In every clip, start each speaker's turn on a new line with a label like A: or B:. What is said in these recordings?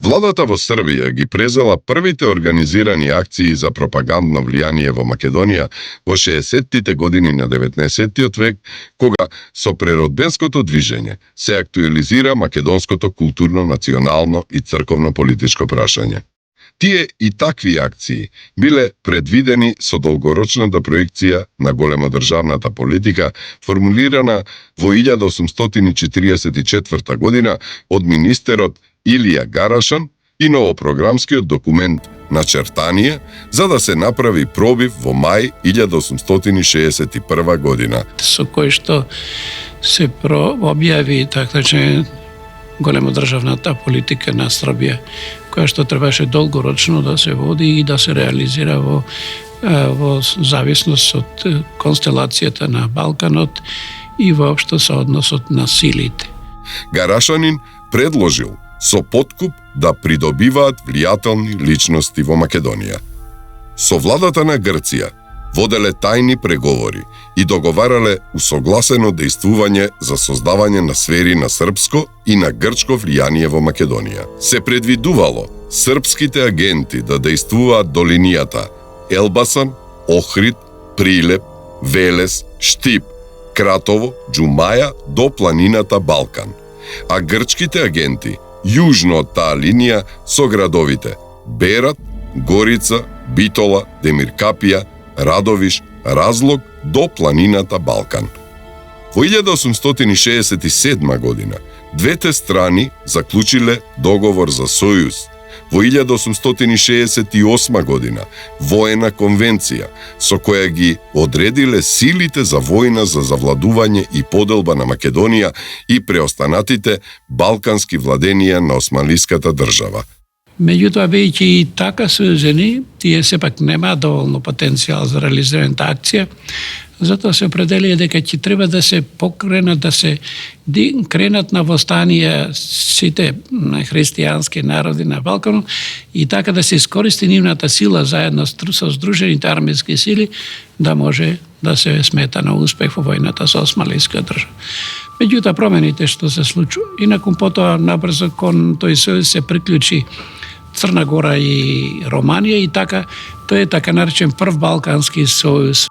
A: Владата во Србија ги презела првите организирани акции за пропагандно влијание во Македонија во 60-тите години на 19-тиот век, кога со преродбенското движење се актуализира македонското културно, национално и црковно политичко прашање. Тие и такви акции биле предвидени со долгорочната проекција на големодржавната политика формулирана во 1844 година од министерот Илија Гарашан и новопрограмскиот документ Начертание, за да се направи пробив во мај 1861 година.
B: Со кој што се објави, така че, големодржавната политика на Србија, која што требаше долгорочно да се води и да се реализира во зависност од констелацијата на Балканот и воопшто со односот на силите.
A: Гарашанин предложил со подкуп да придобиваат влијателни личности во Македонија. Со владата на Грција воделе тајни преговори и договарале усогласено дејствување за создавање на сфери на српско и на грчко влијание во Македонија. Се предвидувало српските агенти да дејствуваат до линијата Елбасан, Охрид, Прилеп, Велес, Штип, Кратово, Џумаја до планината Балкан, а грчките агенти јужно од таа линија со градовите Берат, Горица, Битола, Демиркапија, Радовиш, Разлог до планината Балкан. Во 1867 година двете страни заклучиле договор за сојуз. Во 1868 година воена конвенција со која ги одредиле силите за војна за завладување и поделба на Македонија и преостанатите балкански владенија на османлиската држава.
B: Меѓутоа, бидејќи и така сојузени, тие сепак немаат доволно потенцијал за реализираната акција, затоа се определија дека ќе треба да се покренат, да се кренат на восстанија сите христијански народи на Балканот и така да се искористи нивната сила заедно со здружените армијски сили да може да се смета на успех во војната со османлиска држава. Меѓутоа, промените што се случува, и након потоа набрзо кон тој сојуз се приклучи Црна Гора и Романија и така, тој е така наречен прв Балкански сојуз.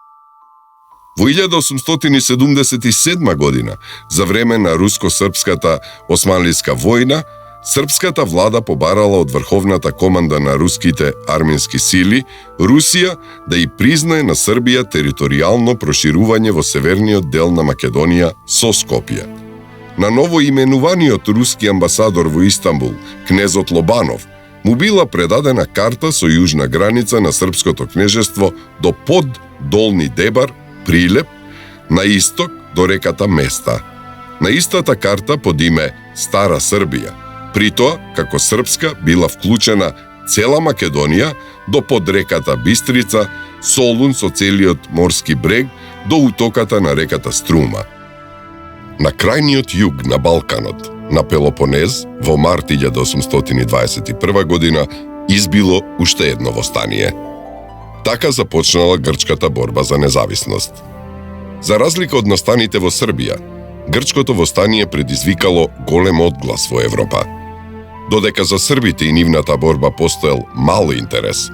A: Во 1877 година, за време на руско-српската османлиска војна, српската влада побарала од врховната команда на руските армијски сили Русија да и признае на Србија територијално проширување во северниот дел на Македонија со Скопје. На новоименуваниот руски амбасадор во Истанбул, кнезот Лобанов, му била предадена карта со јужна граница на српското кнежество до под Долни Дебар, Прилеп, на исток до реката Места. На истата карта под име Стара Србија. При тоа, како српска, била вклучена цела Македонија до под реката Бистрица, Солун со целиот морски брег до утоката на реката Струма. На крајниот југ на Балканот, на Пелопонез, во март 1821 година, избило уште едно востание. Така започнала грчката борба за независност. За разлика од настаните во Србија, грчкото востание предизвикало голем одглас во Европа. Додека за србите и нивната борба постоел мал интерес,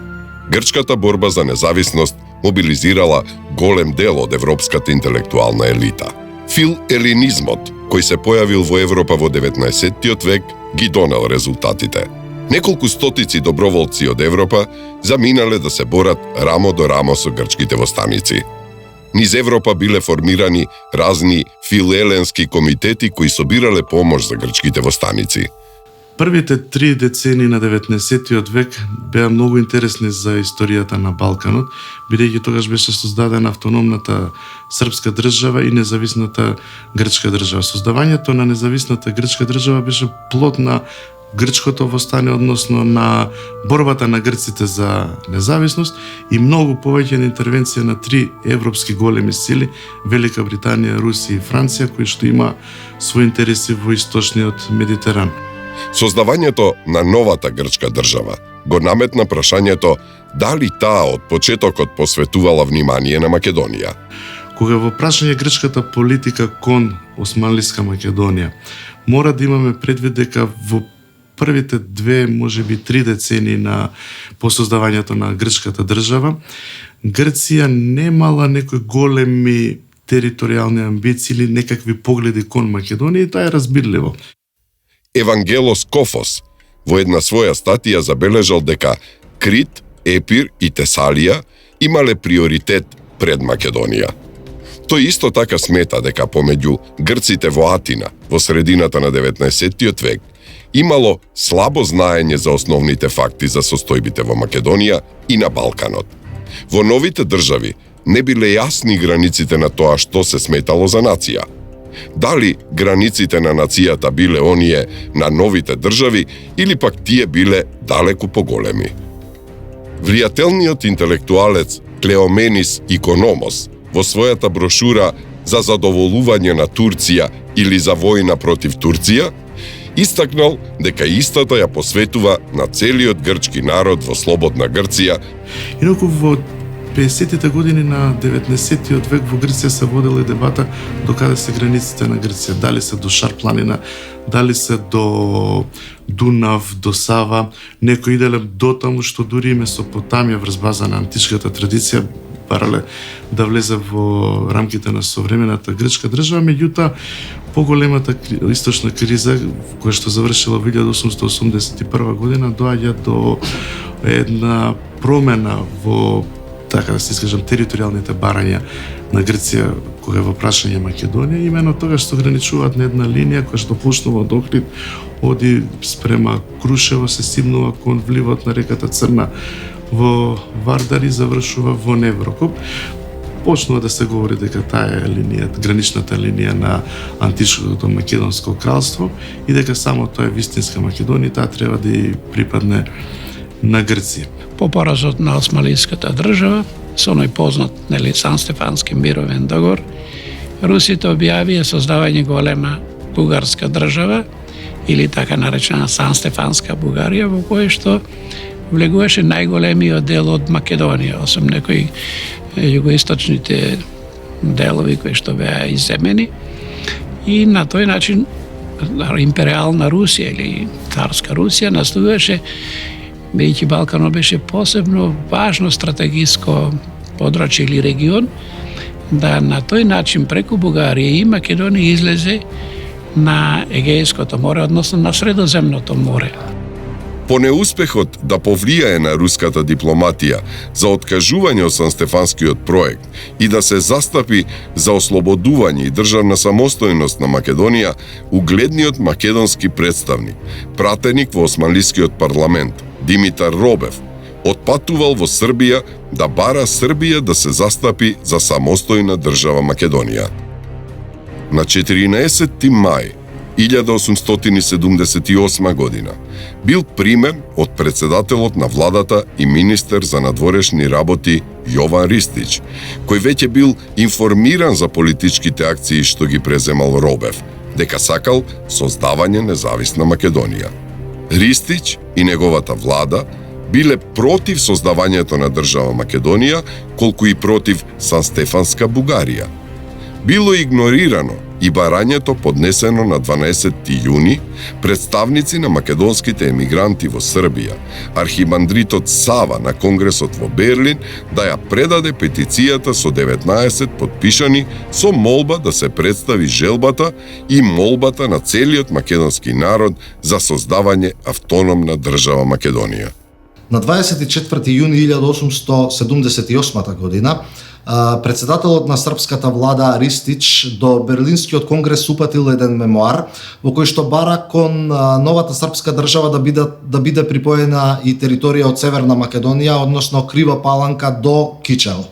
A: грчката борба за независност мобилизирала голем дел од европската интелектуална елита. Филелинизмот, кој се појавил во Европа во 19-тиот век, ги донел резултатите. Неколку стотици доброволци од Европа заминале да се борат рамо до рамо со грчките востаници. Низ Европа биле формирани разни филеленски комитети кои собирале помош за грчките востаници.
C: Првите 3 децении на 19-тиот век беа многу интересни за историјата на Балканот, бидејќи тогаш беше создадена автономната српска држава и независната грчка држава. Создавањето на независната грчка држава беше плод на грчкото востание, односно на борбата на грците за независност и многу повеќе на интервенција на 3 европски големи сили, Велика Британија, Русија и Франција, кои што има своји интереси во источниот Медитеран.
A: Создавањето на новата грчка држава го наметна прашањето дали таа од почетокот посветувала внимание на Македонија.
C: Кога во прашање грчката политика кон Османлиска Македонија, мора да имаме предвид дека во првите 2, можеби 3 децени на по создавањето на грчката држава, Грција немала некои големи територијални амбиции или некакви погледи кон Македонија, и тоа е разбирливо.
A: Евангелос Кофос во една своја статија забележал дека Крит, Епир и Тесалија имале приоритет пред Македонија. Тој исто така смета дека помеѓу грците во Атина во средината на 19. век имало слабо знаење за основните факти за состојбите во Македонија и на Балканот. Во новите држави не биле јасни границите на тоа што се сметало за нација. Дали границите на нацијата биле оние на новите држави или пак тие биле далеку поголеми. Влијателниот интелектуалец Клеоменис Икономос во својата брошура за задоволување на Турција или за војна против Турција истакнал дека истата ја посветува на целиот грчки народ во слободна Грција.
C: Инаку во 50-тите години на 19-тиот век во Грција се водела и дебата до каде се границите на Грција, дали се до Шар планина, дали се до Дунав, до Сава, некои иделе до таму што дури и Месопотамија врз база на античката традиција барале да влезе во рамките на современата грчка држава, меѓутоа поголемата источна криза која што завршила во 1881 година доаѓа до една промена во, така да се искажам, територијалните барања на Грција кога е во прашање Македонија, имено тогаш што граничуваат на една линија која што почнува од Охрид, оди спрема Крушево, се симнува кон вливот на реката Црна во Вардар и завршува во Неврокоп. Почнува да се говори дека таа е линијата, граничната линија на античкото македонско кралство и дека само тоа е вистинска Македонија, таа треба да ја припадне на Грција.
B: По поразот на Османлиската држава, со оној познат Сан-Стефански мировен договор, русите објавија создавање голема бугарска држава или така наречена Сан-Стефанска Бугарија, во која што влегуваше најголемиот дел од Македонија, освен некои југоисточните делови кои што беа изземени, и на тој начин империална Русија или царска Русија настојуваше, бидејќи Балканот беше посебно важно стратегиско подрачје или регион, да на тој начин преку Бугарија и Македонија излезе на Егејското море, односно на Средоземното море.
A: По неуспехот да повлијае на руската дипломатија за откажување од Сан-Стефанскиот проект и да се застапи за ослободување и државна самостојност на Македонија, угледниот македонски представник, пратеник во Османлискиот парламент, Димитар Робев, отпатувал во Србија да бара Србија да се застапи за самостојна држава Македонија. На 14 мај 1878 година бил примен од председателот на владата и министер за надворешни работи Јован Ристич, кој веќе бил информиран за политичките акции што ги преземал Робев, дека сакал создавање независна Македонија. Ристич и неговата влада биле против создавањето на држава Македонија, колку и против Сан-Стефанска Бугарија. Било игнорирано и барањето поднесено на 12 јуни представници на македонските емигранти во Србија, архимандритот Сава на Конгресот во Берлин да ја предаде петицијата со 19 подпишани со молба да се представи желбата и молбата на целиот македонски народ за создавање автономна држава Македонија.
D: На 24 јуни 1878 година председателот на српската влада Ристич до Берлинскиот конгрес упатил еден мемоар во кој што бара кон новата српска држава да биде припоена и територија од Северна Македонија, односно Крива Паланка до Кичево.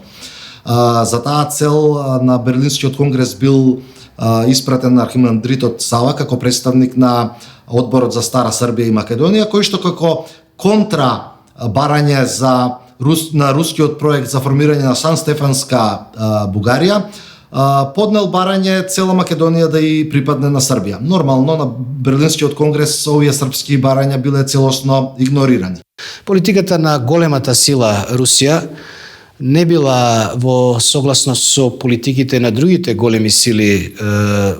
D: За таа цел на Берлинскиот конгрес бил испратен архимандритот Сава како представник на Одборот за Стара Србија и Македонија, кој што како контра барање на рускиот проект за формирање на Сан-Стефанска Бугарија, поднел барање цела Македонија да и припадне на Србија. Нормално на Берлинскиот конгрес овие српски барања биле целосно игнорирани.
E: Политиката на големата сила Русија не била во согласност со политиките на другите големи сили,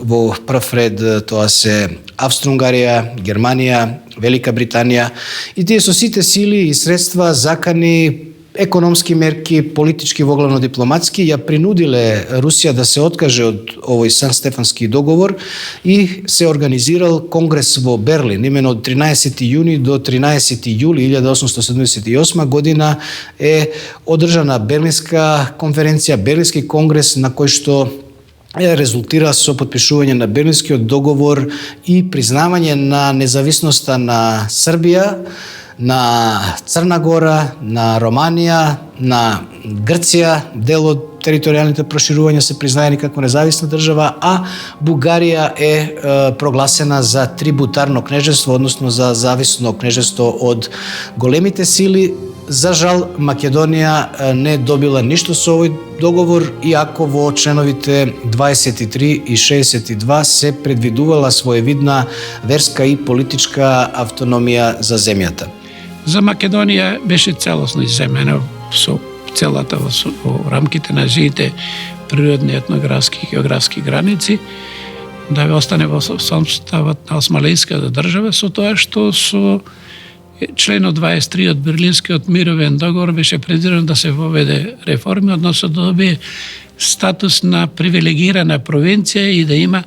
E: во прв ред тоа се Австро-Унгарија, Германија, Велика Британија, и тие со сите сили и средства закани економски мерки, политички, воглавно дипломатски, ја принудиле Русија да се откаже од овој Сан-Стефански договор и се организирал конгрес во Берлин. Имено од 13. јуни до 13. јули 1878 година е одржана Берлинска конференција, Берлински конгрес, на кој што резултира со подпишување на Берлинскиот договор и признавање на независноста на Србија, на Црна Гора, на Романија, на Грција, дел од територијалните проширувања се признаени како независна држава, а Бугарија е прогласена за трибутарно кнежество, односно за зависно кнежество од големите сили. За жал, Македонија не добила ништо со овој договор, иако во членовите 23 и 62 се предвидувала своевидна верска и политичка автономија за земјата.
B: За Македонија беше целосно изземена со целата во рамките на жите природни, етнографски и географски граници, да остане во составот на Османлиската држава, со тоа што со членот 23 од Берлинскиот мировен договор беше предвидено да се воведе реформи, односно да добие статус на привилегирана провинција и да има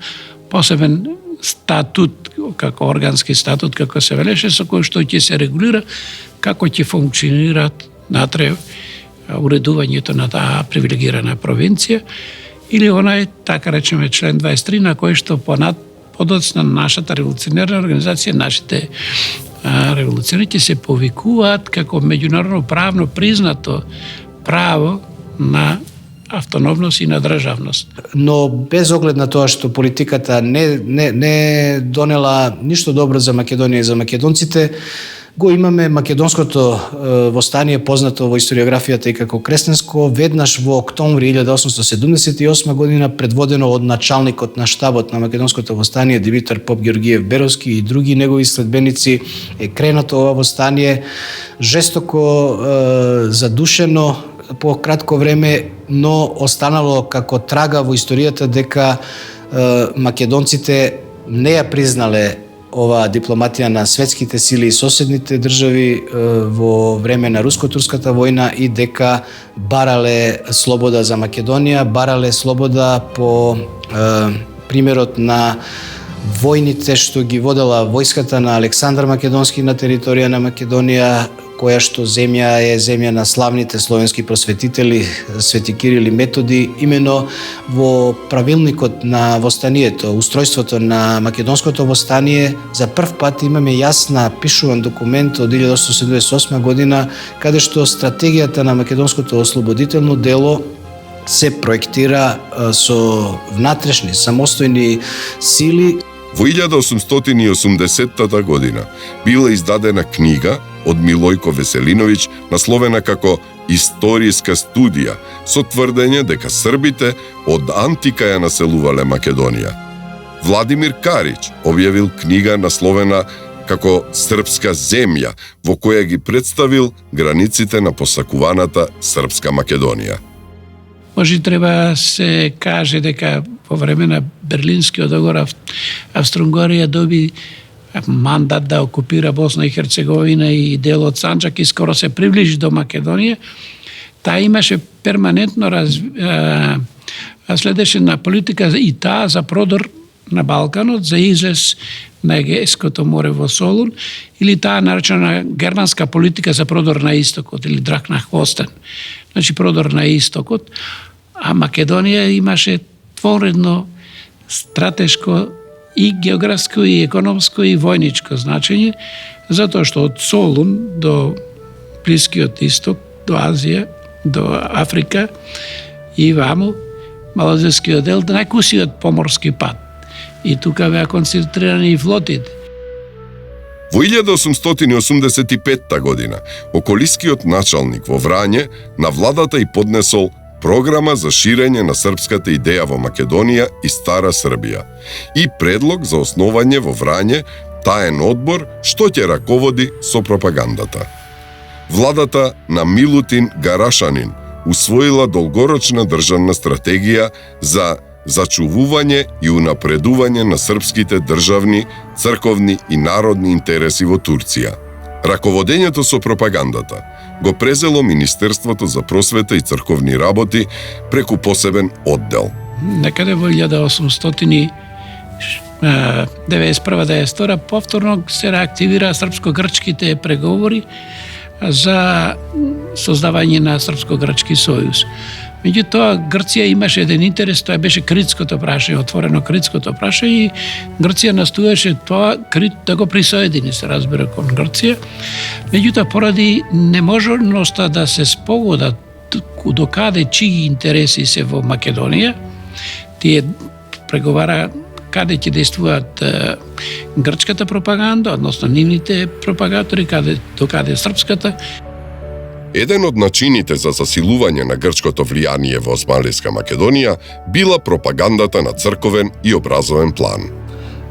B: посебен статут, како органски статут, како се велеше, со кој што ќе се регулира како ќе функционираат натре уредувањето на таа привилегирана провинција, или онај, така речеме, член 23, на кој што подоцна нашата револуционерна организација, нашите револуционери ќе се повикуваат како меѓународно правно признато право на автономност и на државност.
E: Но без оглед на тоа што политиката не донела ништо добро за Македонија и за македонците, го имаме македонското востание, познато во историографијата и како кресенско, веднаш во октомври 1878 година, предводено од началникот на штабот на македонското востание Димитар Поп Георгиев Беровски и други негови следбеници, е кренато ова востание, жестоко задушено по кратко време, но останало како трага во историјата дека македонците не ја признале оваа дипломатија на светските сили и соседните држави во време на руско-турската војна и дека барале слобода за Македонија, барале слобода по примерот на војните што ги водела војската на Александар Македонски на територија на Македонија, која што земја е земја на славните словенски просветители Свети Кирил и Методи. Имено во правилникот на востанието, устројството на македонското востание, за прв пат имаме јасна пишуван документ од 1878 година, каде што стратегијата на македонското ослободително дело се проектира со внатрешни самостојни сили.
A: Во 1880 година била издадена книга од Милојко Веселиновиќ, насловена како «Историска студија», со тврдење дека србите од антика ја населувале Македонија. Владимир Карич објавил книга насловена како «Српска земја», во која ги представил границите на посакуваната Српска Македонија.
B: Може треба се каже дека во време на Берлинскиот договор Австро-Угорија доби мандат да окупира Босна и Херцеговина и дел од Санџак и скоро се приближи до Македонија. Таа имаше перманентно следеше на политика и таа за продор на Балканот, за излез на Егејското море во Солун, или таа наречена германска политика за продор на истокот, или драк на хвостен. Значи продор на истокот, а Македонија имаше творедно стратешко и географско, и економско, и војничко значење, затоа што од Солун до Блискиот исток, до Азија, до Африка и ваму, Малазискиот дел, најкусиот поморски пат. И тука беа концентрирани и флотите.
A: Во 1885 година, околискиот началник во Врање на владата и поднесол програма за ширење на српската идеја во Македонија и Стара Србија и предлог за основање во Врање таен одбор што ќе раководи со пропагандата. Владата на Милутин Гарашанин усвоила долгорочна државна стратегија за зачувување и унапредување на српските државни, црковни и народни интереси во Турција. Раководењето со пропагандата го презело Министерството за просвета и црковни работи преку посебен оддел.
B: Некаде во 1891-92 повторно се реактивира српско-грчките преговори за создавање на Српско-грчки сојуз. Меѓутоа, Грција имаше еден интерес, тоа беше критското прашање, отворено критското прашање и Грција настојаше тоа да го присоедини, се разбира, кон Грција. Меѓутоа, поради неможноста да се спогодат докаде чии интереси се во Македонија, тие преговара каде ќе действуваат грчката пропаганда, односно нивните пропагатори, докаде српската.
A: Еден од начините за засилување на грчкото влијание во Османлиска Македонија била пропагандата на црковен и образовен план.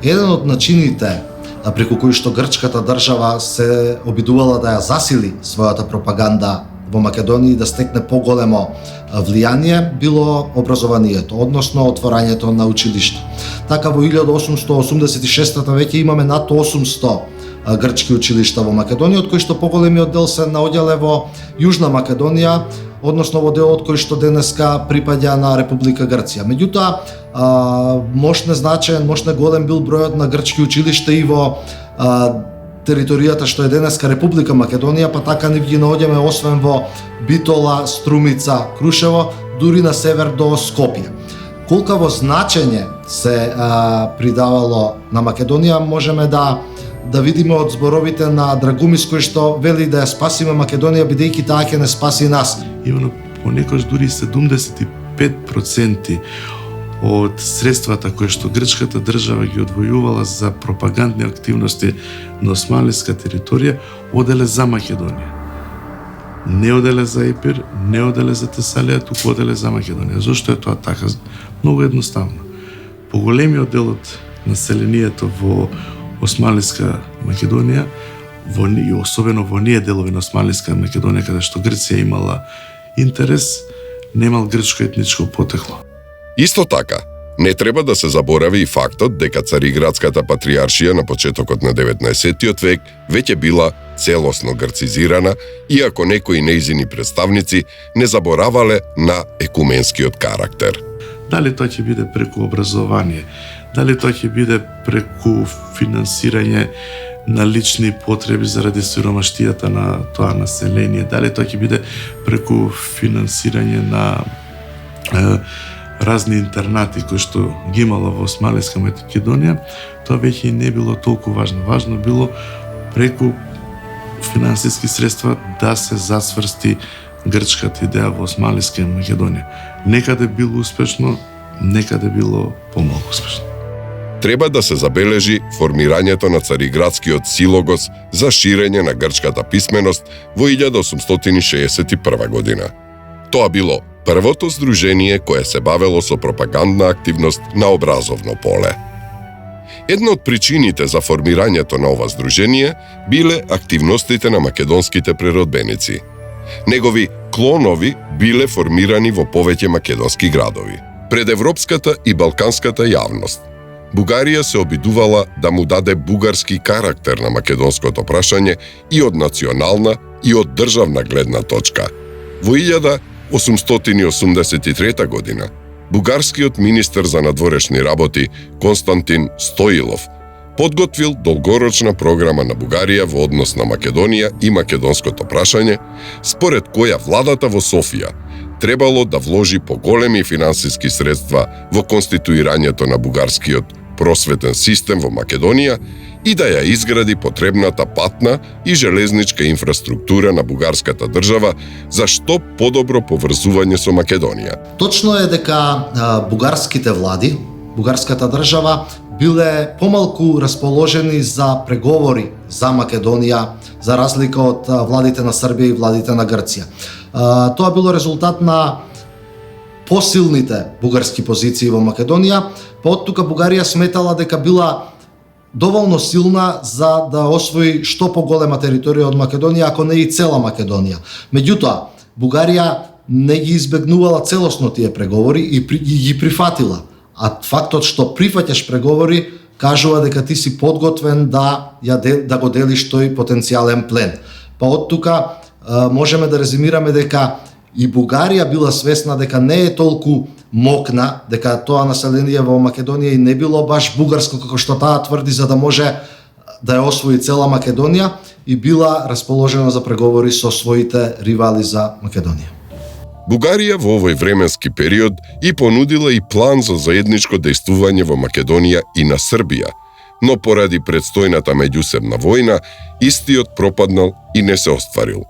D: Еден од начините преку кои што грчката држава се обидувала да ја засили својата пропаганда во Македонија и да стекне поголемо влијание било образованието, односно отворањето на училишта. Така во 1886 веќе имаме над 800 грчки училишта во Македонија, од кои што поголемиот дел се наоѓале во Јужна Македонија, односно во делот кој што денеска припаѓа на Република Грција. Меѓутоа, мощне голем бил бројот на грчки училишта и во територијата што е денеска Република Македонија, па така ни ги наоѓаме освен во Битола, Струмица, Крушево, дури на север до Скопје. Колкаво значење се придавало на Македонија можеме да видиме од зборовите на Драгумис кој што вели да ја спасиме Македонија бидејќи таа ќе не спаси нас.
C: Именно понекогаш дури 75% од средствата кои што грчката држава ги одвојувала за пропагандни активности на османлиска територија оделе за Македонија. Не оделе за Епир, не оделе за Тесалија, туку оделе за Македонија. Зошто е тоа така? Многу едноставно. Поголемиот дел од населението во Османлиска Македонија, и особено во оние делови на Османлиска Македонија каде што Грција имала интерес, немал грчко етничко потекло.
A: Исто така, не треба да се заборави и фактот дека Цариградската патриаршија на почетокот на 19 век веќе била целосно грцизирана, иако некои нејзини представници не заборавале на екуменскиот карактер.
C: Дали тоа ќе биде преку образование, дали тоа ќе биде преку финансирање на лични потреби заради сиромаштијата на тоа население, дали тоа ќе биде преку финансирање на разни интернати кои што ги имала во Османлиска Македонија, тоа веќе не било толку важно. Важно било преку финансиски средства да се засврсти грчката идеја во Османлиска Македонија. Некаде било успешно, некаде било помалку успешно.
A: Треба да се забележи формирањето на Цариградскиот силогос за ширење на грчката писменост во 1861 година. Тоа било првото здружение кое се бавело со пропагандна активност на образовно поле. Една од причините за формирањето на ова здружение биле активностите на македонските преродбеници. Негови клонови биле формирани во повеќе македонски градови. Пред европската и балканската јавност, Бугарија се обидувала да му даде бугарски карактер на македонското прашање и од национална и од државна гледна точка. Во 1883 година, бугарскиот министер за надворешни работи Константин Стоилов подготвил долгорочна програма на Бугарија во однос на Македонија и македонското прашање, според која владата во Софија требало да вложи поголеми финансиски средства во конституирањето на бугарскиот просветен систем во Македонија и да ја изгради потребната патна и железничка инфраструктура на бугарската држава за што подобро поврзување со Македонија.
D: Точно е дека бугарските влади, бугарската држава биле помалку расположени за преговори за Македонија, за разлика од владите на Србија и владите на Грција. Тоа било резултат на посилните бугарски позиции во Македонија, па од тука Бугарија сметала дека била доволно силна за да освои што поголема територија од Македонија, ако не и цела Македонија. Меѓутоа, Бугарија не ги избегнувала целосно тие преговори и ги прифатила а фактот што прифаќаш преговори кажува дека ти си подготвен да го делиш тој потенцијален плен. Па од тука можеме да резимираме дека и Бугарија била свесна дека не е толку мокна, дека тоа население во Македонија и не било баш бугарско како што таа тврди, за да може да ја освои цела Македонија, и била расположена за преговори со своите ривали за Македонија.
A: Бугарија во овој временски период и понудила и план за заедничко дејствување во Македонија и на Србија, но поради предстојната меѓусебна војна, истиот пропаднал и не се остварил.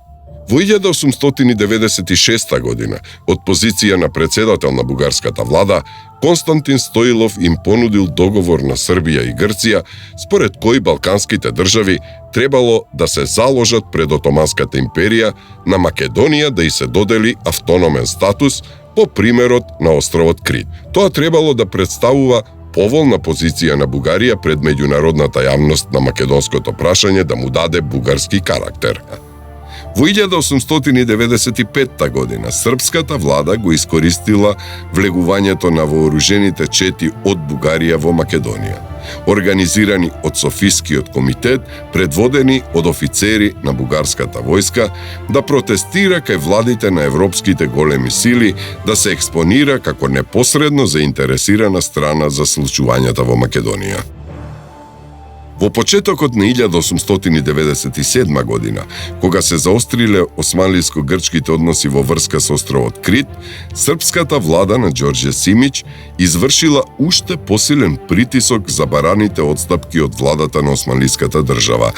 A: Во 1896 година, од позиција на председател на бугарската влада, Константин Стоилов им понудил договор на Србија и Грција, според кој балканските држави требало да се заложат пред Отоманската империја на Македонија да и се додели автономен статус по примерот на островот Крит. Тоа требало да представува поволна позиција на Бугарија пред меѓународната јавност на македонското прашање да му даде бугарски карактер. Во 1895 година српската влада го искористила влегувањето на вооружените чети од Бугарија во Македонија, организирани од Софискиот комитет, предводени од офицери на бугарската војска, да протестира кај владите на европските големи сили, да се експонира како непосредно заинтересирана страна за случувањата во Македонија. Во почетокот на 1897 година, кога се заостриле османлиско-грчките односи во врска со островот Крит, српската влада на Ѓорđe Симиć извршила уште посилен притисок за бараните одстапки од владата на османлиската држава.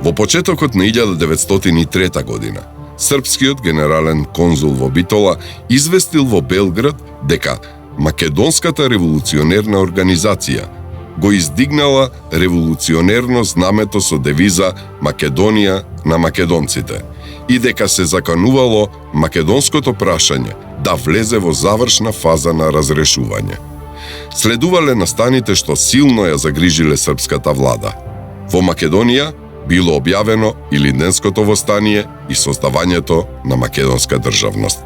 A: Во почетокот на 1903 година, српскиот генерален конзул во Битола известил во Белград дека Македонската револуционерна организација го издигнала револуционерно знамето со девиза Македонија на македонците и дека се заканувало македонското прашање да влезе во завршна фаза на разрешување. Следувале настаните што силно ја загрижиле српската влада. Во Македонија било објавено и Линденското востание и создавањето на македонска државност.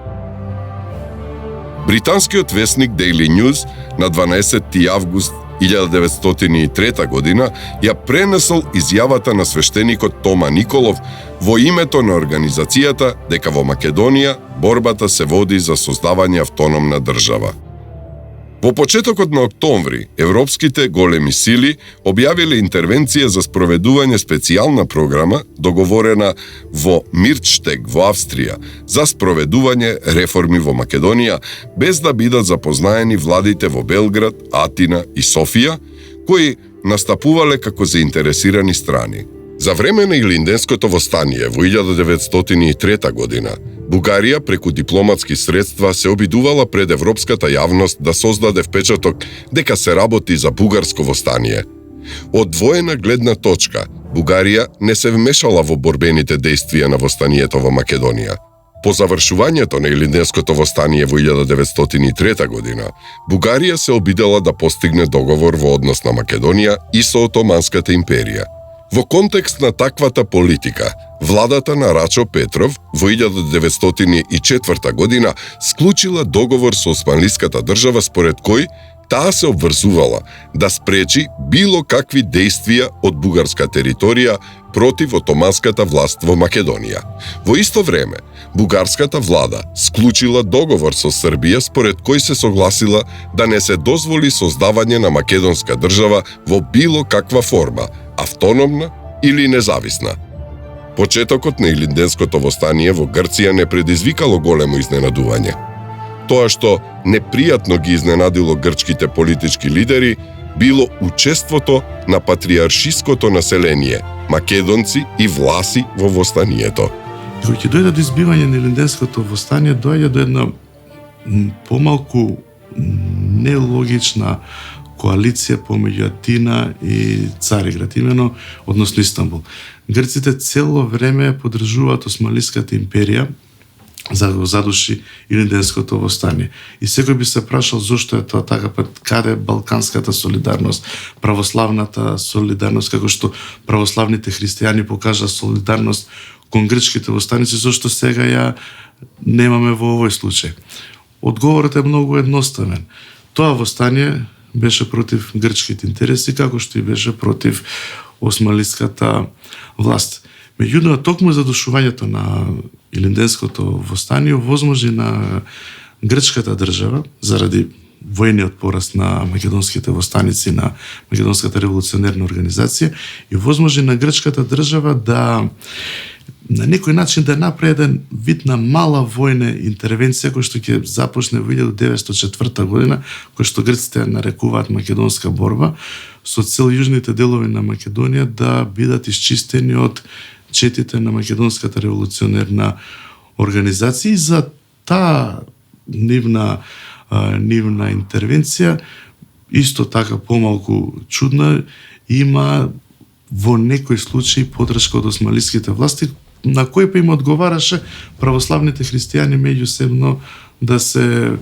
A: Британскиот весник Daily News на 12 август 1903 година ја пренесол изјавата на свештеникот Тома Николов во името на организацијата дека во Македонија борбата се води за создавање автономна држава. Во почетокот на октомври, европските големи сили објавиле интервенција за спроведување специјална програма договорена во Мирчтег во Австрија за спроведување реформи во Македонија, без да бидат запознаени владите во Белград, Атина и Софија, кои настапувале како заинтересирани страни. За време на Илинденското востание во 1903 година, Бугарија преку дипломатски средства се обидувала пред европската јавност да создаде впечаток дека се работи за бугарско востание. Од воена гледна точка, Бугарија не се вмешала во борбените дејствија на востанието во Македонија. По завршувањето на Илинденското востание во 1903 година, Бугарија се обидела да постигне договор во однос на Македонија и со Отоманската империја. Во контекст на таквата политика, владата на Рачо Петров во 1904 година склучила договор со османлиската држава според кој таа се обврзувала да спречи било какви дејствија од бугарска територија против отоманската власт во Македонија. Во исто време, бугарската влада склучила договор со Србија според кој се согласила да не се дозволи создавање на македонска држава во било каква форма, автономна или независна. Почетокот на Илинденското востание во Грција не предизвикало големо изненадување. Тоа што непријатно ги изненадило грчките политички лидери било учеството на патриаршиското население, македонци и власи во востанието.
C: Кога ќе дојде до избивање на Илинденското востание, доаѓа до една помалку нелогична коалиција помеѓу Атина и Цариград, имено, односно Истанбул. Грците цело време поддржуваат Османлиската империја за да го задуши Илинденското востание. И секој би се прашал зошто е тоа така, па каде балканската солидарност, православната солидарност, како што православните христијани покажа солидарност кон грчките востаници, зошто сега ја немаме во овој случај. Одговорот е многу едноставен. Тоа востание беше против грчките интереси, како што и беше против османлиската власт. Меѓутоа, токму задушувањето на Илинденското востание возможи на грчката држава, заради војниот пораст на македонските востаници, на македонската револуционерна организација, и возможи на грчката држава да на некој начин да направи еден вид на мала војна интервенција која што ќе започне во 1904 година, која што грците нарекуваат македонска борба, со цел јужните делови на Македонија да бидат исчистени од четите на македонската револуционерна организација. И за таа нивна интервенција, исто така помалку чудна, има во некој случај поддршка од османлиските власти, на кој па им одговараше православните христијани меѓусебно да се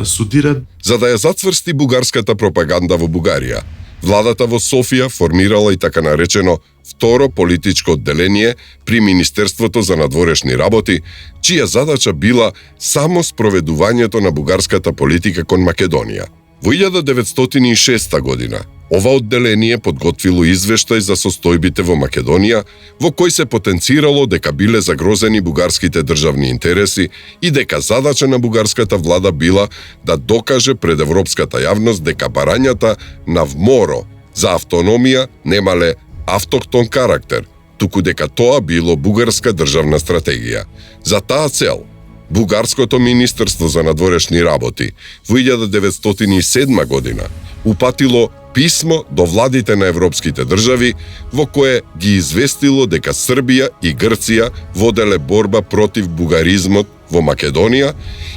C: судират.
A: За да ја зацврсти бугарската пропаганда во Бугарија, владата во Софија формирала и така наречено второ политичко одделение при Министерството за надворешни работи, чија задача била само спроведувањето на бугарската политика кон Македонија. Во 1906 година ова одделение подготвило извештај за состојбите во Македонија, во кој се потенцирало дека биле загрозени бугарските државни интереси и дека задача на бугарската влада била да докаже пред европската јавност дека барањата на вморо за автономија немале автохтон карактер, туку дека тоа било бугарска државна стратегија. За таа цел, Бугарското Министерство за надворешни работи во 1907 година упатило писмо до владите на европските држави во кое ги известило дека Србија и Грција воделе борба против бугаризмот во Македонија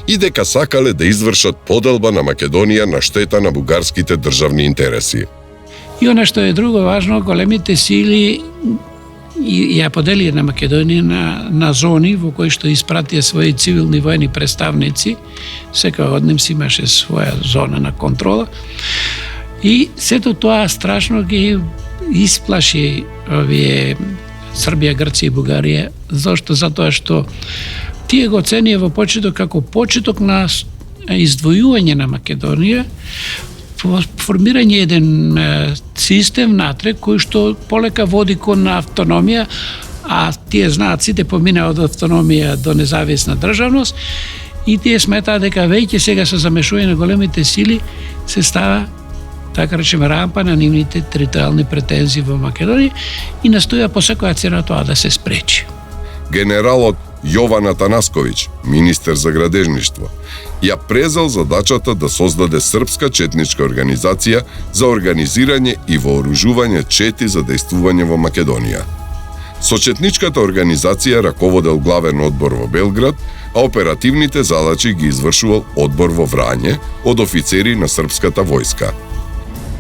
A: и дека сакале да извршат поделба на Македонија на штета на бугарските државни интереси.
B: И оно што е друго важно, големите сили и ја поделија на Македонија на зони во кои што испратија своји цивилни војни представници, секој од нив си имаше своја зона на контрола. И сето тоа страшно ги исплаши овие Србија, Грција и Бугарија. Зошто? Затоа што тие го ценија во почеток како почеток на издвојување на Македонија, формирање еден систем натре кој што полека води кон автономија, а тие знаат сите помина од автономија до независна државност, и тие сметаат дека веќе сега со замешување на големите сили се става, така речеме, рампа на нивните територијални претензии во Македонија и настоја по секоја цена тоа да се спречи.
A: Генералот Јован Атанасковиќ, министер за градежништво, ја презел задачата да создаде српска четничка организација за организирање и вооружување чети за дејствување во Македонија. Со четничката организација раководел главен одбор во Белград, а оперативните задачи ги извршувал одбор во Врање од офицери на српската војска.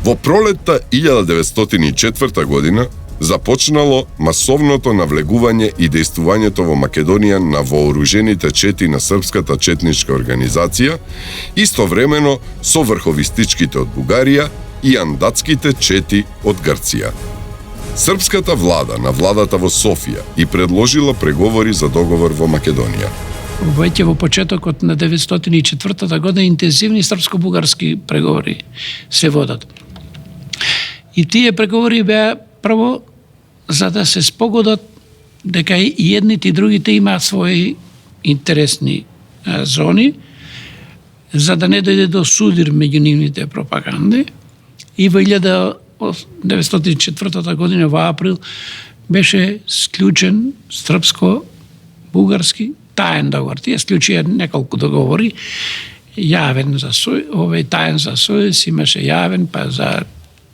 A: Во пролетта 1904 година започнало масовното навлегување и дејствувањето во Македонија на вооружените чети на српската четничка организација, истовремено со врховистичките од Бугарија и андатските чети од Грција. Српската влада на владата во Софија и предложила преговори за договор во Македонија.
B: Веќе во почетокот на 1904 година интензивни српско-бугарски преговори се водат. И тие преговори беа прво за да се спогодат дека и едните и другите имаат своји интересни зони, за да не дојде до судир меѓу нивните пропаганди. И во 1904 година во април беше склучен српско-бугарски таен договор. Тие склучија неколку договори, јавен за таен за сојуз, имаше јавен, па за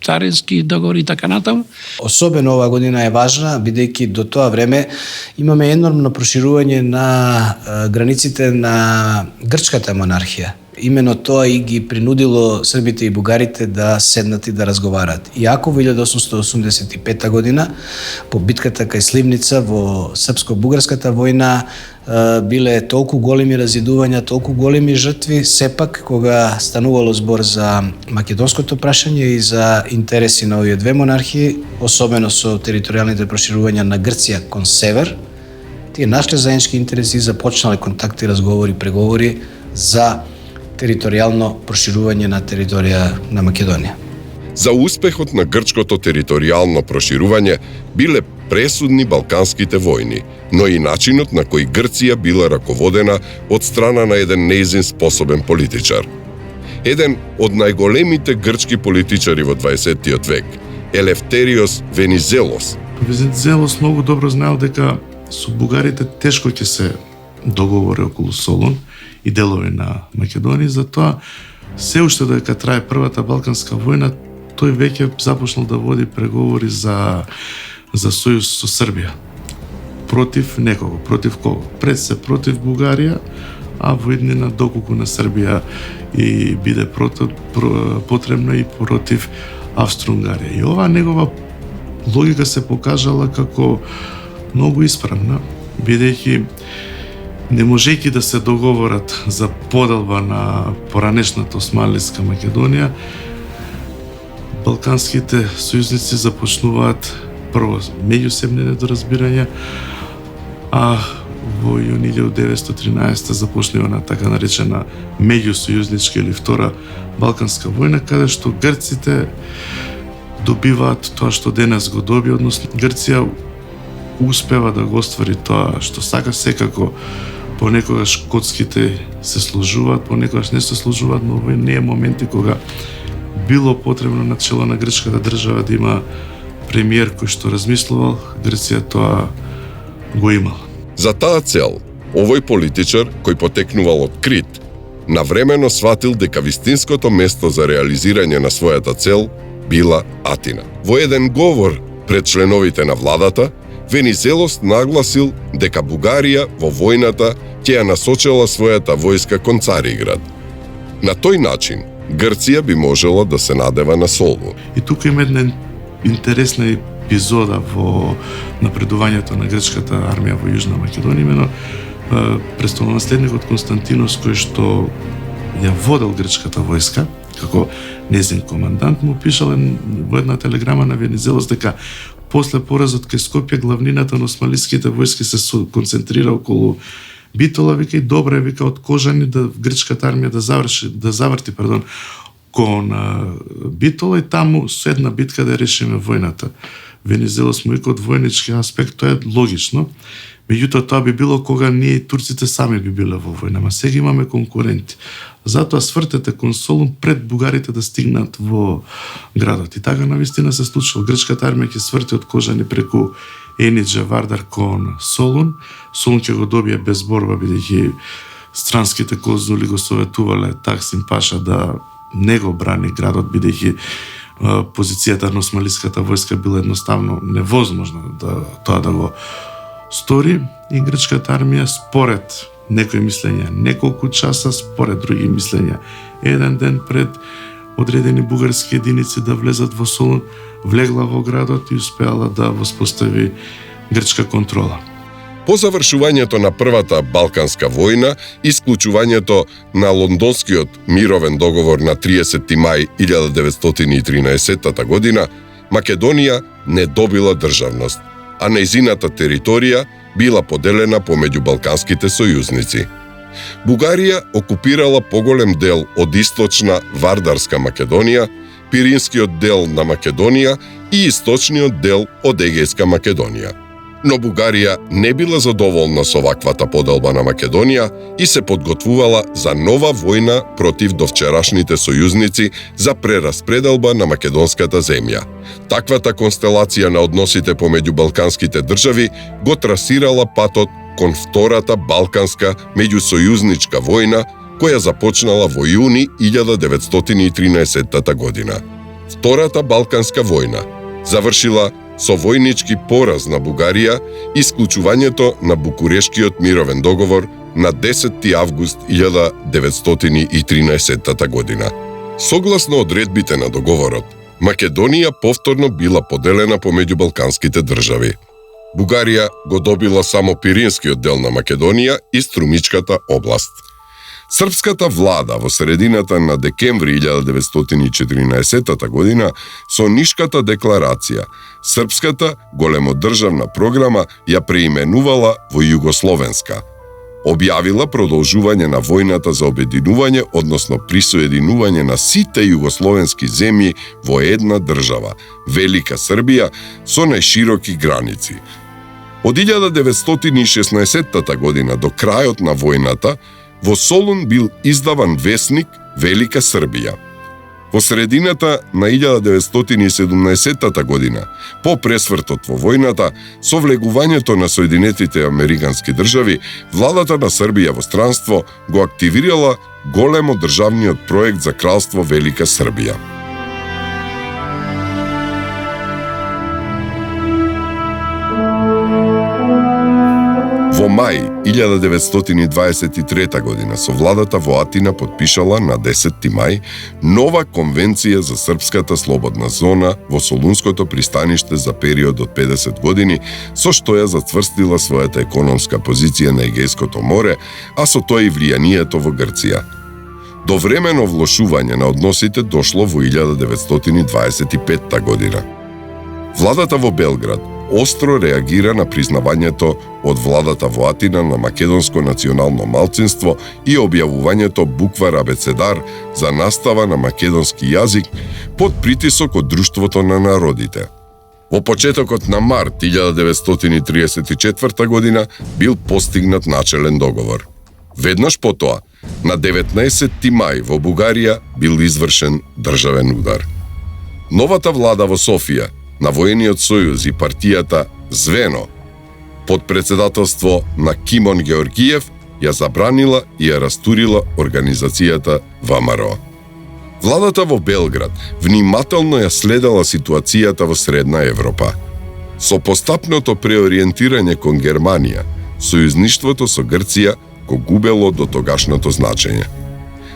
B: царински договори и така натаму.
E: Особено ова година е важна, бидејќи до тоа време имаме енормно проширување на границите на грчката монархија. Имено тоа и ги принудило србите и бугарите да седнат и да разговарат. Иако во 1885 година, по битката кај Сливница во српско-бугарската војна биле толку големи разидувања, толку големи жртви, сепак кога станувало збор за македонското прашање и за интереси на овие две монархии, особено со територијалните проширувања на Грција кон север, тие нашле заеднички интереси и започнале контакти, разговори, преговори за територијално проширување на територија на Македонија.
A: За успехот на грчкото територијално проширување биле пресудни балканските војни, но и начинот на кој Грција била раководена од страна на еден нејзин способен политичар. Еден од најголемите грчки политичари во 20 век, Елефтериос Венизелос.
C: Венизелос многу добро знаел дека со бугарите тешко ќе се договори околу Солун и делови на Македонија, затоа се уште додека трае првата балканска војна, тој веќе започнал да води преговори за сојуз со Србија. Против некого, против кого? Пред се против Бугарија, а во иднина доколку на Србија и биде потребно и против Австро-Унгарија. И оваа негова логика се покажала како многу исправна, бидејќи не можејќи да се договорат за поделба на поранешната Османлиска Македонија, балканските сојузници започнуваат прво меѓусебни недоразбирања, а во јуни 1913 започнува на така наречена меѓусојузничка или втора балканска војна, каде што грците добиваат тоа што денес го доби, односно Грција успева да го оствари тоа што сака, секако понекогаш коцките се сложуваат, понекогаш не се сложуваат, но овој не е моменти кога било потребно на чело на грчката држава да има премиер кој што размислувал, Грција тоа го имала.
A: За таа цел, овој политичар, кој потекнувал од Крит, навремено сватил дека вистинското место за реализирање на својата цел била Атина. Во еден говор пред членовите на владата, Венизелос нагласил дека Бугарија во војната ќе ја насочила својата војска кон Цариград. На тој начин, Грција би можела да се надева на Солун.
C: И тука има една интересна епизода во напредувањето на грчката армија во Јужна Македонија, имено престолонаследникот Константинос, кој што ја водел грчката војска, како незин командант, му пишал во една телеграма на Венизелос дека после поразот кај Скопје главнината на османлиските војски се концентрира околу Битола, вика, и добро е, вика, од Кожани да грчката армија да заврти кон Битола и таму со една битка да решиме војната. Венизелос му вика, од војнички аспект тоа е логично, меѓутоа тоа би било кога ние турците сами би биле во војна, ама сега имаме конкуренти. Затоа свртете кон Солун пред бугарите да стигнат во градот. И така навистина се случило. Грчката армија ќе сврти од Кожани преку Енидже, Вардар кон Солун. Солун ќе го добие без борба, бидејќи странските козули го советувале Таксим Паша да не го брани градот, бидејќи позицијата на османлиската војска била едноставно невозможна тоа да го стори, и грчката армија според некои мислења неколку часа, според други мислења еден ден пред одредени бугарски единици да влезат во Солун, влегла во градот и успеала да воспостави грчка контрола.
A: По завршувањето на Првата Балканска војна и склучувањето на Лондонскиот мировен договор на 30 мај 1913 година, Македонија не добила државност, а нејзината територија била поделена помеѓу балканските сојузници. Бугарија окупирала поголем дел од источна Вардарска Македонија, Пиринскиот дел на Македонија и источниот дел од Егејска Македонија. Но Бугарија не била задоволна со ваквата поделба на Македонија и се подготвувала за нова војна против довчерашните сојузници за прераспределба на македонската земја. Таквата констелација на односите помеѓу балканските држави го трасирала патот кон Втората Балканска меѓусојузничка војна, која започнала во јуни 1913 година. Втората Балканска војна завршила со војнички пораз на Бугарија и склучувањето на Букурешкиот мировен договор на 10 август 1913 година. Согласно одредбите на договорот, Македонија повторно била поделена помеѓу балканските држави. Бугарија го добила само Пиринскиот дел на Македонија и Струмичката област. Српската влада во средината на декември 1914 година со Нишката декларација, Српската големодржавна програма ја преименувала во Југословенска. објавила продолжување на војната за обединување, односно присоединување на сите југословенски земји во една држава, Велика Србија, со најшироки граници. Од 1916 година до крајот на војната, во Солун бил издаван весник Велика Србија. Во средината на 1917 година, по пресвртот во војната, со влегувањето на Соединетите Американски држави, владата на Србија во странство го активирала големо државниот проект за кралство Велика Србија. Во мај 1923 година со владата во Атина потпишала на 10 мај нова конвенција за српската слободна зона во Солунското пристаниште за период од 50 години, со што ја зацврстила својата економска позиција на Егејското море, а со тоа и влијанието во Грција. До времено влошување на односите дошло во 1925 година. Владата во Белград остро реагира на признавањето од владата во Атина на македонско национално малцинство и објавувањето буквар абецедар за настава на македонски јазик под притисок од Друштвото на народите. Во почетокот на март 1934 година бил постигнат начелен договор. Веднаш потоа, на 19 мај во Бугарија бил извршен државен удар. Новата влада во Софија на Воениот сојуз и партијата Звено, под председателство на Кимон Георгиев, ја забранила и ја растурила организацијата ВМРО. Владата во Белград внимателно ја следела ситуацијата во Средна Европа. Со постапното преориентирање кон Германија, сојузништвото со Грција го губело до тогашното значење.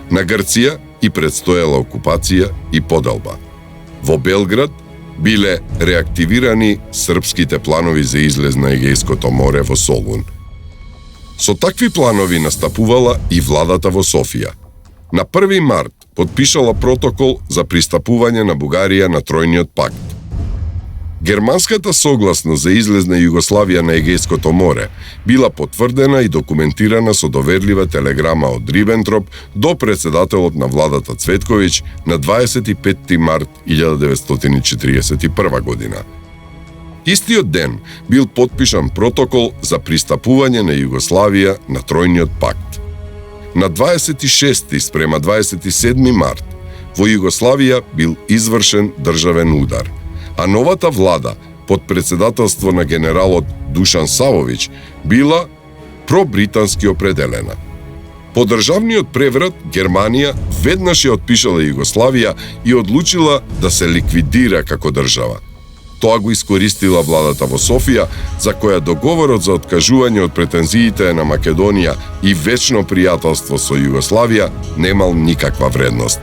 A: На Грција и предстоела окупација и поделба. Во Белград биле реактивирани српските планови за излез на Егејското море во Солун. Со такви планови настапувала и владата во Софија. На 1 март потпишала протокол за пристапување на Бугарија на Тројниот пакт. Германската согласност за излез на Југославија на Егејското море била потврдена и документирана со доверлива телеграма од Рибентроп до председателот на владата Цветковиќ на 25 март 1941 година. Истиот ден бил потпишан протокол за пристапување на Југославија на Тројниот пакт. На 26 спрема 27 март во Југославија бил извршен државен удар, а новата влада под председателство на генералот Душан Савовиќ била пробритански определена. По државниот преврат Германија веднаш ја отпишала Југославија и одлучила да се ликвидира како држава. Тоа го искористила владата во Софија, за која договорот за откажување од претензиите на Македонија и вечно пријателство со Југославија немал никаква вредност.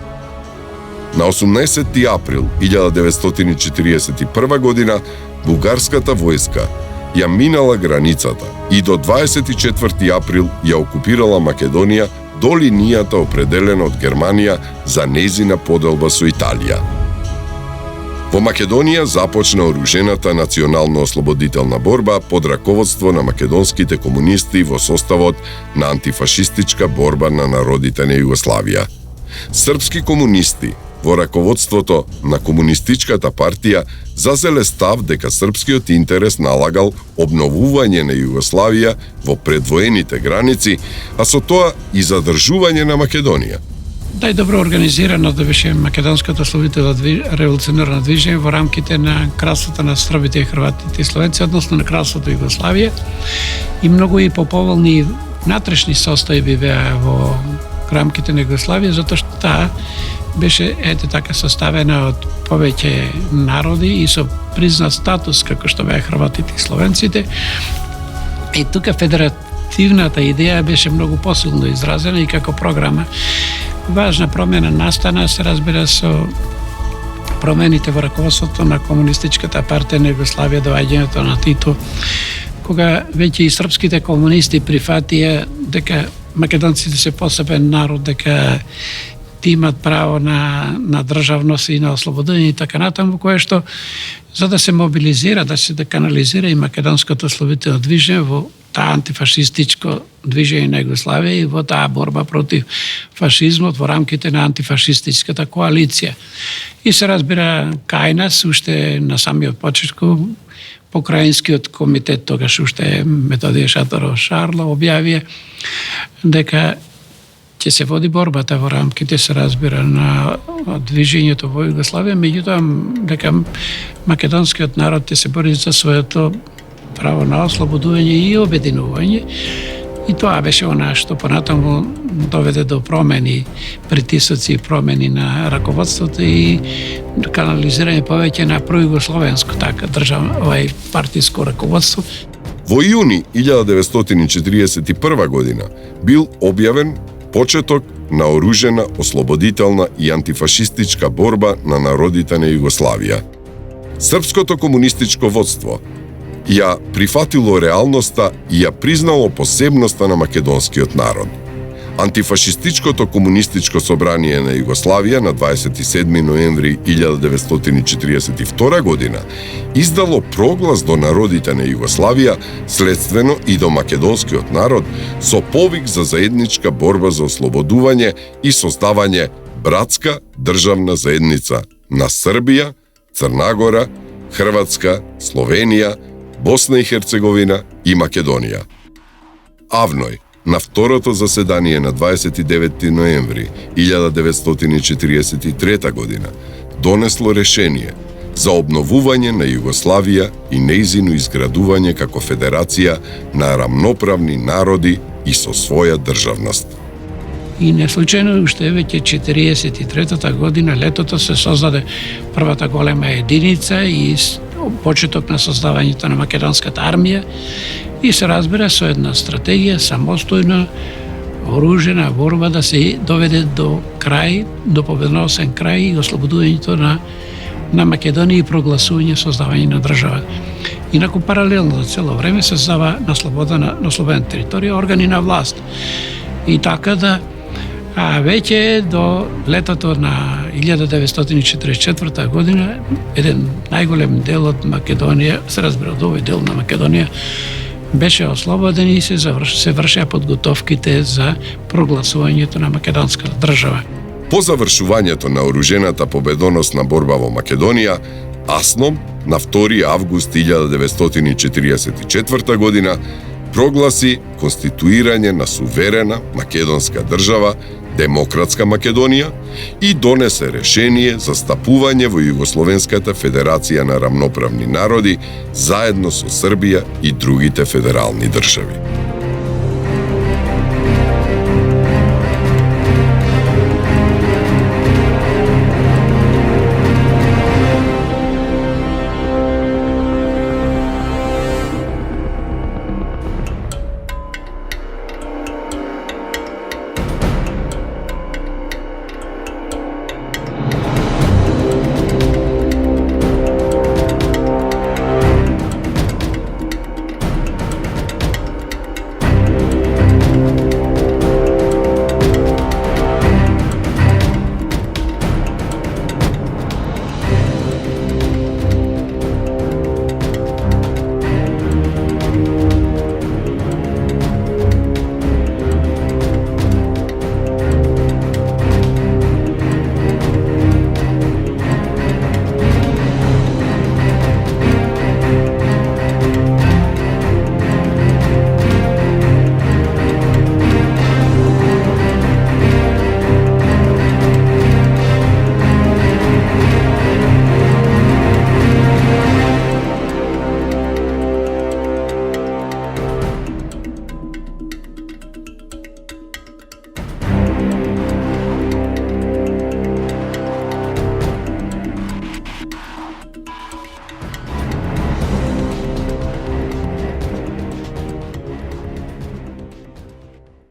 A: На 18 април 1941 година бугарската војска ја минала границата и до 24 април ја окупирала Македонија до линијата определена од Германија за нејзина поделба со Италија. Во Македонија започна оружената национално-ослободителна борба под раководство на македонските комунисти во составот на антифашистичка борба на народите на Југославија. Српски комунисти во раководството на Комунистичката партија зазеле став дека српскиот интерес налагал обновување на Југославија во предвоените граници, а со тоа и задржување на Македонија.
B: Најдобро организирано да беше македонското ослободително револуционерно движење во рамките на кралството на србите и хрватите и словенци, односно на кралството Југославија, и многу и поповолни внатрешни состојби беа во рамките на Југославија, затоа што таа беше така составена од повеќе народи и со признат статус како што беа хрватите и словенците. И тука федеративната идеја беше многу посилно изразена и како програма. Важна промена настана, се разбира, со промените во раководството на Комунистичката партија на Југославија, доаѓањето на Тито, кога веќе и српските комунисти прифатија дека македонците се посебен народ, дека ти имат право на државност и на ослободување и така натаму, кое што за да се мобилизира, да се канализира и македонското ослободително движење во таа антифашистичко движење на Југославија и во таа борба против фашизмот во рамките на антифашистичката коалиција. И се разбира кај нас уште на самиот почетку Покраинскиот комитет, тогаш уште Методије Шаторов Шарло, објавија дека ќе се води борбата во рамките, се разбира, на движењето во Југославија, меѓутоа дека македонскиот народ ќе се бори за своето право на ослободување и обединување. И тоа беше она што понатаму доведе до промени, притисоци и промени на раководството и канализирање повеќе на пројугословенско така државно партиско раководство.
A: Во јуни 1941 година бил објавен почеток на оружена, ослободителна и антифашистичка борба на народите на Југославија. Српското комунистичко водство ја прифатило реалноста и ја признало посебноста на македонскиот народ. Антифашистичкото комунистичко собрание на Југославија на 27 ноември 1942 година издало проглас до народите на Југославија, следствено и до македонскиот народ, со повик за заедничка борба за ослободување и создавање братска државна заедница на Србија, Црна Хрватска, Словенија, Босна и Херцеговина и Македонија. Авној, на второто заседание на 29 ноември 1943 година, донесло решение за обновување на Југославија и нејзино изградување како федерација на рамноправни народи и со своја државност.
B: И не случајно уште веќе 43-та година, летото, се создаде првата голема единица и почеток на создавањето на македонската армија и се разбира со една стратегија самостојна оружена борба да се доведе до крај, до победоносен крај и ослободувањето на Македонија и прогласување создавање на држава. Инаку паралелно за цело време се создава на слободна територија органи на власт. И така да веќе до летото на 1944 година еден најголем дел од Македонија, се разбира од овој дел на Македонија, беше ослободен и се вршеа подготовките за прогласувањето на македонската држава.
A: По завршувањето на оружената победоносна борба во Македонија, Асном на 2 август 1944 година прогласи конституирање на суверена македонска држава, Демократска Македонија, и донесе решение за стапување во Југословенската федерација на рамноправни народи заедно со Србија и другите федерални држави.